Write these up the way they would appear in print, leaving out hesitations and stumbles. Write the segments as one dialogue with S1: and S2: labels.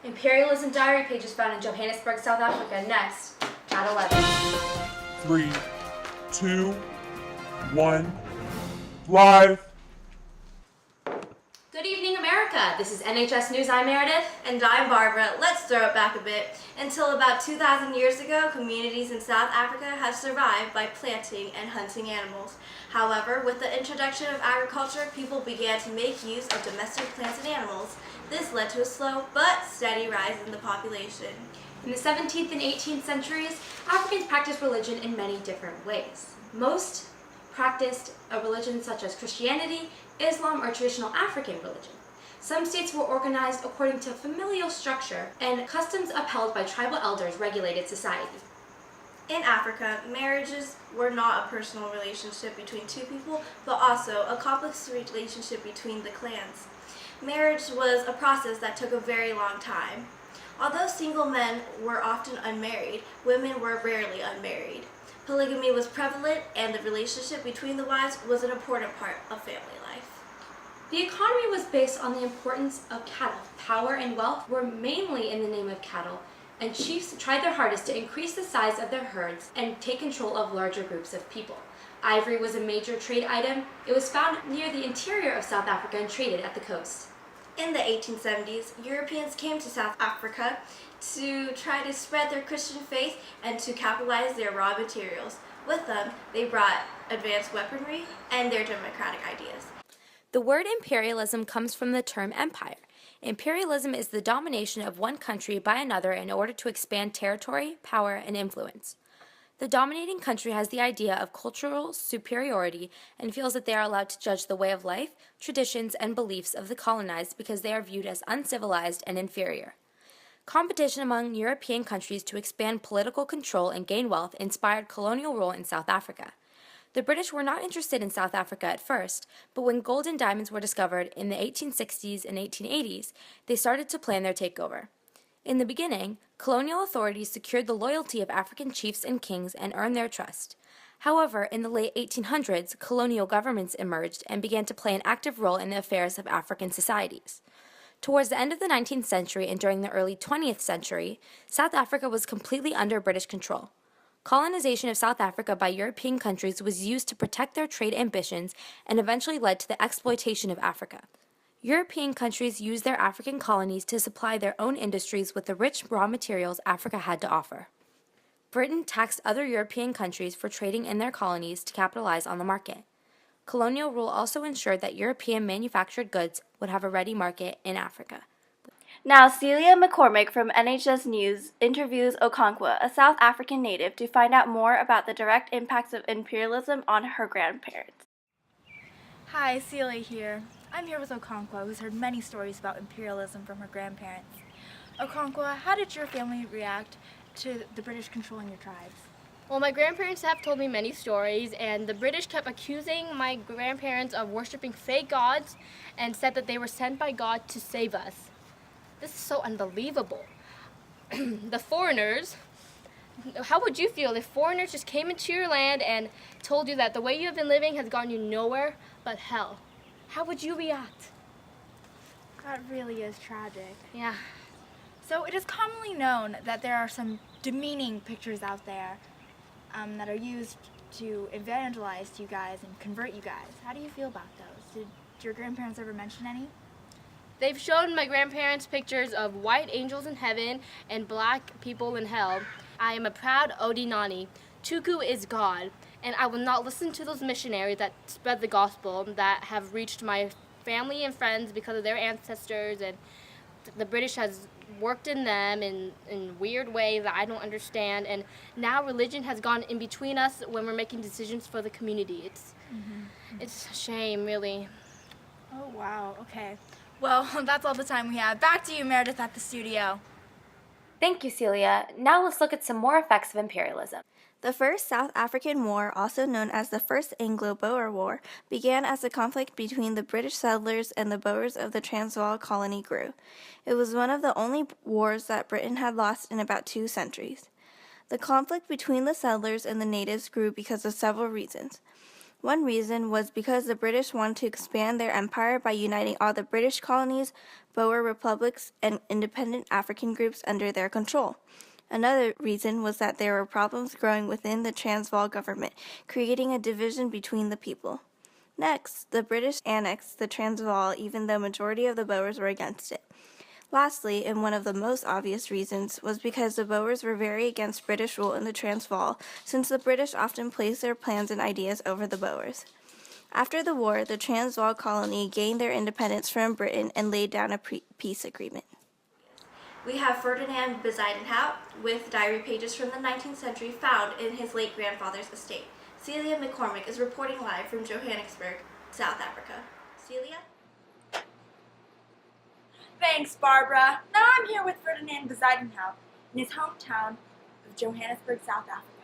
S1: Imperialism diary pages found in Johannesburg, South Africa, next at 11.
S2: 3, 2, 1, live.
S1: Good evening, America. This is NHS News. I'm Meredith.
S3: And I'm Barbara. Let's throw it back a bit. Until about 2,000 years ago, communities in South Africa have survived by planting and hunting animals. However, with the introduction of agriculture, people began to make use of domestic plants and animals. This led to a slow but steady rise in the population.
S1: In the 17th and 18th centuries, Africans practiced religion in many different ways. Most practiced a religion such as Christianity, Islam, or traditional African religion. Some states were organized according to familial structure, and customs upheld by tribal elders regulated society.
S3: In Africa, marriages were not a personal relationship between two people, but also a complex relationship between the clans. Marriage was a process that took a very long time. Although single men were often unmarried, women were rarely unmarried. Polygamy was prevalent, and the relationship between the wives was an important part of family life.
S1: The economy was based on the importance of cattle. Power and wealth were mainly in the name of cattle, and chiefs tried their hardest to increase the size of their herds and take control of larger groups of people. Ivory was a major trade item. It was found near the interior of South Africa and traded at the coast.
S3: In the 1870s, Europeans came to South Africa to try to spread their Christian faith and to capitalize their raw materials. With them, they brought advanced weaponry and their democratic ideas.
S1: The word imperialism comes from the term empire. Imperialism is the domination of one country by another in order to expand territory, power, and influence. The dominating country has the idea of cultural superiority and feels that they are allowed to judge the way of life, traditions, and beliefs of the colonized because they are viewed as uncivilized and inferior. Competition among European countries to expand political control and gain wealth inspired colonial rule in South Africa. The British were not interested in South Africa at first, but when gold and diamonds were discovered in the 1860s and 1880s, they started to plan their takeover. In the beginning, colonial authorities secured the loyalty of African chiefs and kings and earned their trust. However, in the late 1800s, colonial governments emerged and began to play an active role in the affairs of African societies. Towards the end of the 19th century and during the early 20th century, South Africa was completely under British control. Colonization of South Africa by European countries was used to protect their trade ambitions and eventually led to the exploitation of Africa. European countries used their African colonies to supply their own industries with the rich raw materials Africa had to offer. Britain taxed other European countries for trading in their colonies to capitalize on the market. Colonial rule also ensured that European manufactured goods would have a ready market in Africa.
S3: Now, Celia McCormick from NHS News interviews Okonkwo, a South African native, to find out more about the direct impacts of imperialism on her grandparents.
S4: Hi, Celia here. I'm here with Okonkwo, who's heard many stories about imperialism from her grandparents. Okonkwo, how did your family react to the British controlling your tribes?
S5: Well, my grandparents have told me many stories, and the British kept accusing my grandparents of worshiping fake gods and said that they were sent by God to save us. This is so unbelievable. The foreigners, how would you feel if foreigners just came into your land and told you that the way you have been living has gotten you nowhere but hell? How would you react?
S4: That really is tragic.
S5: Yeah.
S4: So it is commonly known that there are some demeaning pictures out there that are used to evangelize you guys and convert you guys. How do you feel about those? Did your grandparents ever mention any?
S5: They've shown my grandparents pictures of white angels in heaven and black people in hell. I am a proud Odinani. Tuku is God, and I will not listen to those missionaries that spread the gospel that have reached my family and friends because of their ancestors, and the British has worked in them in weird ways that I don't understand, and now religion has gone in between us when we're making decisions for the community. It's a shame, really.
S4: Oh, wow. Okay. Well, that's all the time we have. Back to you, Meredith, at the studio.
S1: Thank you, Celia. Now let's look at some more effects of imperialism.
S3: The First South African War, also known as the First Anglo-Boer War, began as a conflict between the British settlers and the Boers of the Transvaal colony grew. It was one of the only wars that Britain had lost in about 2 centuries. The conflict between the settlers and the natives grew because of several reasons. One reason was because the British wanted to expand their empire by uniting all the British colonies, Boer republics, and independent African groups under their control. Another reason was that there were problems growing within the Transvaal government, creating a division between the people. Next, the British annexed the Transvaal even though majority of the Boers were against it. Lastly, and one of the most obvious reasons, was because the Boers were very against British rule in the Transvaal, since the British often placed their plans and ideas over the Boers. After the war, the Transvaal colony gained their independence from Britain and laid down a peace agreement. We have Ferdinand Bezuidenhout with diary pages from the 19th century found in his late grandfather's estate. Celia McCormick is reporting live from Johannesburg, South Africa. Celia?
S4: Thanks, Barbara. Now I'm here with Ferdinand Bezuidenhout in his hometown of Johannesburg, South Africa.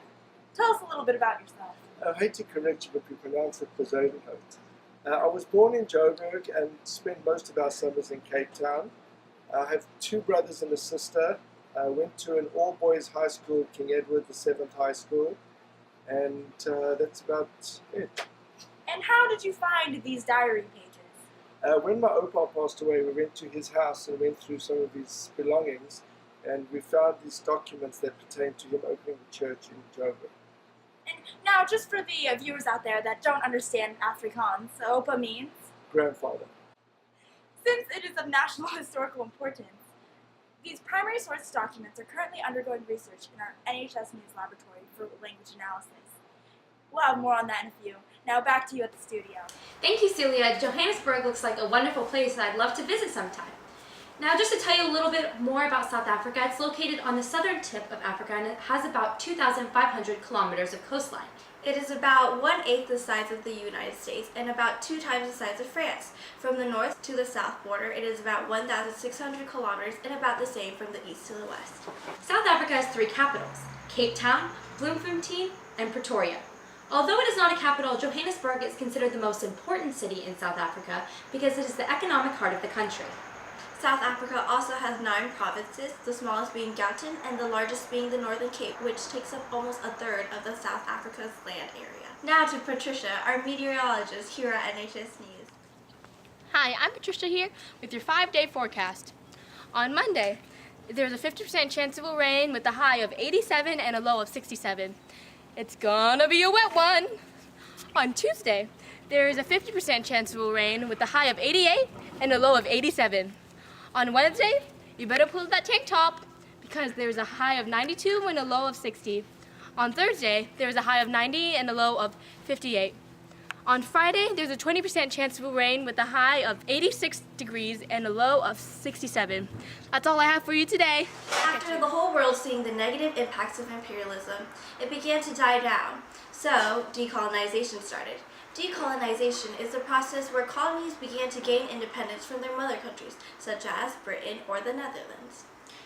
S4: Tell us a little bit about yourself.
S6: I hate to correct you, but we pronounce it Bezuidenhout. I was born in Joburg and spent most of our summers in Cape Town. I have two brothers and a sister. I went to an all-boys high school, King Edward VII High School, and that's about it.
S4: And how did you find these diary pages?
S6: When my opa passed away, we went to his house and went through some of his belongings, and we found these documents that pertain to him opening the church in Joburg.
S4: And now, just for the viewers out there that don't understand Afrikaans, Opa means?
S6: Grandfather.
S4: Since it is of national historical importance, these primary source documents are currently undergoing research in our NHS News Laboratory for language analysis. We'll have more on that in a few. Now back to you at the studio.
S1: Thank you, Celia. Johannesburg looks like a wonderful place that I'd love to visit sometime. Now, just to tell you a little bit more about South Africa, it's located on the southern tip of Africa and it has about 2,500 kilometers of coastline.
S3: It is about 1/8 the size of the United States and about 2 times the size of France. From the north to the south border, it is about 1,600 kilometers and about the same from the east to the west.
S1: South Africa has 3 capitals: Cape Town, Bloemfontein, and Pretoria. Although it is not a capital, Johannesburg is considered the most important city in South Africa because it is the economic heart of the country.
S3: South Africa also has 9 provinces, the smallest being Gauteng and the largest being the Northern Cape, which takes up almost a third of the South Africa's land area. Now to Patricia, our meteorologist here at NHS News.
S5: Hi, I'm Patricia here with your 5-day forecast. On Monday, there's a 50% chance it will rain with a high of 87 and a low of 67. It's gonna be a wet one. On Tuesday, there is a 50% chance it will rain with a high of 88 and a low of 87. On Wednesday, you better pull that tank top because there's a high of 92 and a low of 60. On Thursday, there's a high of 90 and a low of 58. On Friday, there's a 20% chance it will rain with a high of 86 degrees and a low of 67. That's all I have for you today.
S3: After the whole world seeing the negative impacts of imperialism, it began to die down. So, decolonization started. Decolonization is the process where colonies began to gain independence from their mother countries, such as Britain or the Netherlands.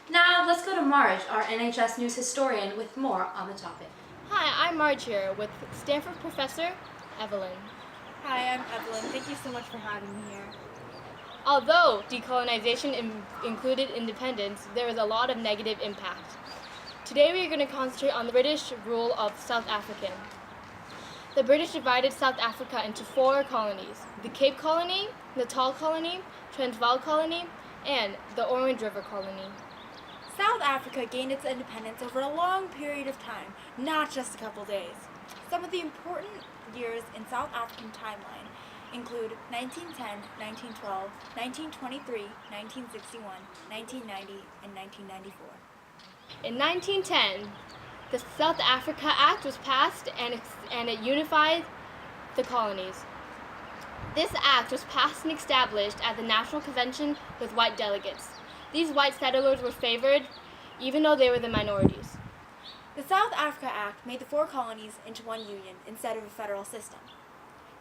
S1: Now, let's go to Marge, our NHS News historian, with more on the topic.
S5: Hi, I'm Marge here with Stanford professor Evelyn.
S4: Hi, I'm Evelyn. Thank you so much for having me here.
S5: Although decolonization included independence, there was a lot of negative impact. Today we are going to concentrate on the British rule of South Africa. The British divided South Africa into 4 colonies: the Cape Colony, Natal Colony, Transvaal Colony, and the Orange River Colony.
S4: South Africa gained its independence over a long period of time, not just a couple days. Some of the important years in South African timeline include 1910, 1912, 1923, 1961, 1990, and 1994.
S5: In 1910, the South Africa Act was passed and it unified the colonies. This act was passed and established at the National Convention with white delegates. These white settlers were favored even though they were the minorities.
S4: The South Africa Act made the 4 colonies into one union instead of a federal system.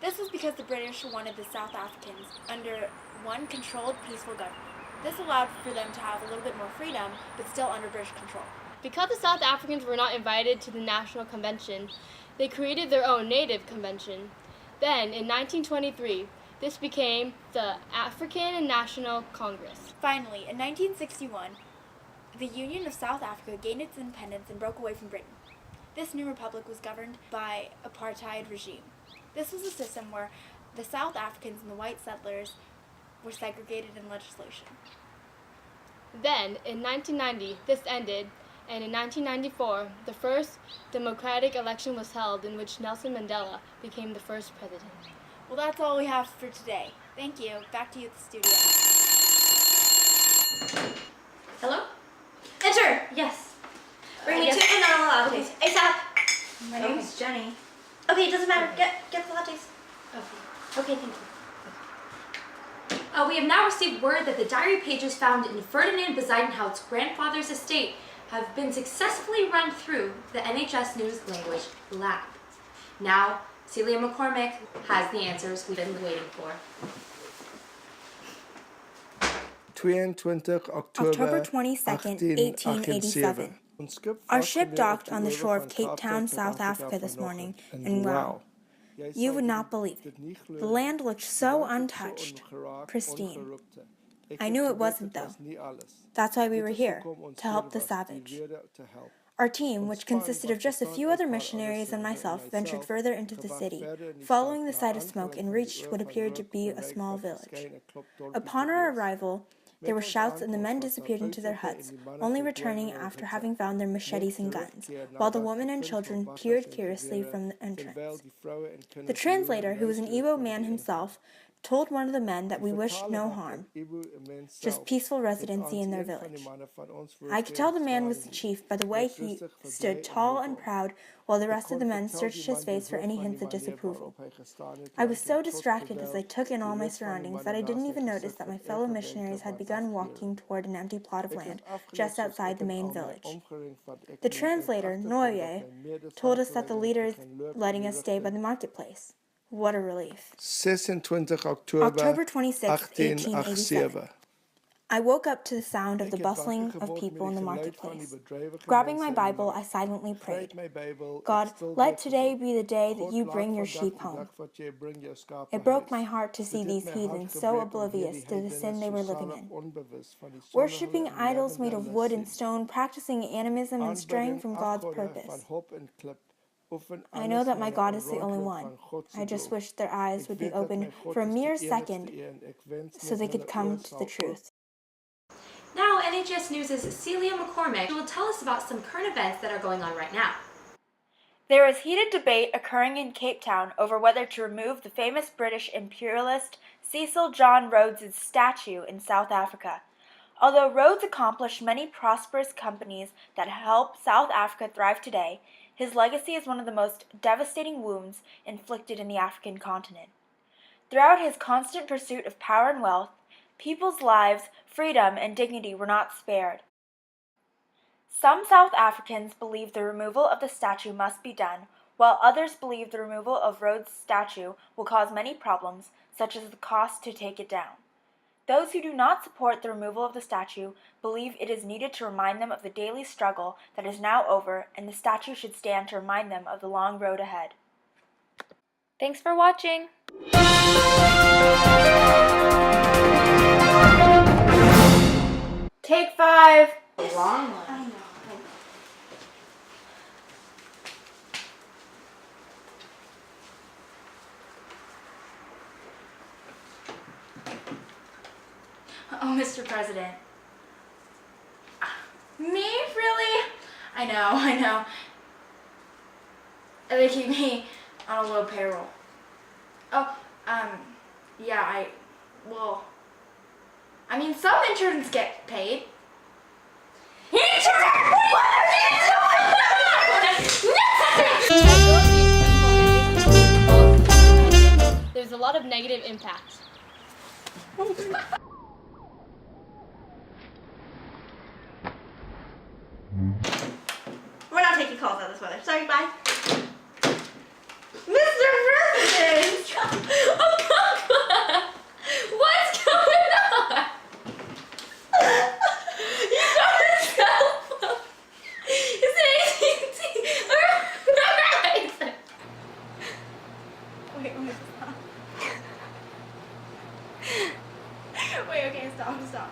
S4: This was because the British wanted the South Africans under one controlled, peaceful government. This allowed for them to have a little bit more freedom, but still under British control.
S5: Because the South Africans were not invited to the National Convention, they created their own native convention. Then, in 1923, this became the African National Congress.
S4: Finally, in 1961, the Union of South Africa gained its independence and broke away from Britain. This new republic was governed by apartheid regime. This was a system where the South Africans and the white settlers were segregated in legislation.
S5: Then, in 1990, this ended, and in 1994, the first democratic election was held in which Nelson Mandela became the first president.
S4: Well, that's all we have for today. Thank you. Back to you at the studio.
S3: Hello? Enter!
S1: Yes.
S3: Bring me
S1: yes.
S3: 2 vanilla lattes. ASAP!
S1: My name is Jenny.
S3: Okay, it doesn't matter. Get the lattes.
S1: Okay, thank you. We have now received word that the diary pages found in Ferdinand Bezuidenhout's grandfather's estate have been successfully run through the NHS News Language Lab. Now, Celia McCormick has the answers we've been waiting for.
S6: 22
S7: October 22nd, 1887. Our ship docked on the shore of Cape Town, South Africa this morning, and wow, you would not believe it. The land looked so untouched, pristine. I knew it wasn't, though. That's why we were here, to help the savage. Our team, which consisted of just a few other missionaries and myself, ventured further into the city, following the sight of smoke, and reached what appeared to be a small village. Upon our arrival, there were shouts and the men disappeared into their huts, only returning after having found their machetes and guns, while the women and children peered curiously from the entrance. The translator, who was an Igbo man himself, told one of the men that we wished no harm, just peaceful residency in their village. I could tell the man was the chief by the way he stood tall and proud, while the rest of the men searched his face for any hints of disapproval. I was so distracted as I took in all my surroundings that I didn't even notice that my fellow missionaries had begun walking toward an empty plot of land just outside the main village. The translator, Noye, told us that the leader is letting us stay by the marketplace. What a relief.
S6: 26
S7: October 26, 1887.
S6: 1887.
S7: I woke up to the sound of the bustling of people in the marketplace. Grabbing my Bible, I silently prayed, God, let today be the day that you bring your sheep home. It broke my heart to see these heathens so oblivious to the sin they were living in. Worshipping idols made of wood and stone, practicing animism and straying from God's purpose. I know that my God is the only one. I just wish their eyes would be open for a mere second so they could come to the truth.
S1: Now, NHS News' Celia McCormick will tell us about some current events that are going on right now.
S4: There is heated debate occurring in Cape Town over whether to remove the famous British imperialist Cecil John Rhodes's statue in South Africa. Although Rhodes accomplished many prosperous companies that help South Africa thrive today, his legacy is one of the most devastating wounds inflicted in the African continent. Throughout his constant pursuit of power and wealth, people's lives, freedom, and dignity were not spared. Some South Africans believe the removal of the statue must be done, while others believe the removal of Rhodes' statue will cause many problems, such as the cost to take it down. Those who do not support the removal of the statue believe it is needed to remind them of the daily struggle that is now over, and the statue should stand to remind them of the long road ahead.
S1: Thanks for watching!
S4: Take 5.
S1: Long one.
S3: I know.
S4: Oh, Mr. President. Me? Really? I know. They keep me on a low payroll. Oh, yeah, some interns get paid.
S5: There's a lot of negative impacts.
S3: We're not taking calls out of this weather. Sorry, bye. Mr. President!
S5: What's going on? You got a cell phone. Is it AT&T or Verizon?
S4: Wait, okay, stop.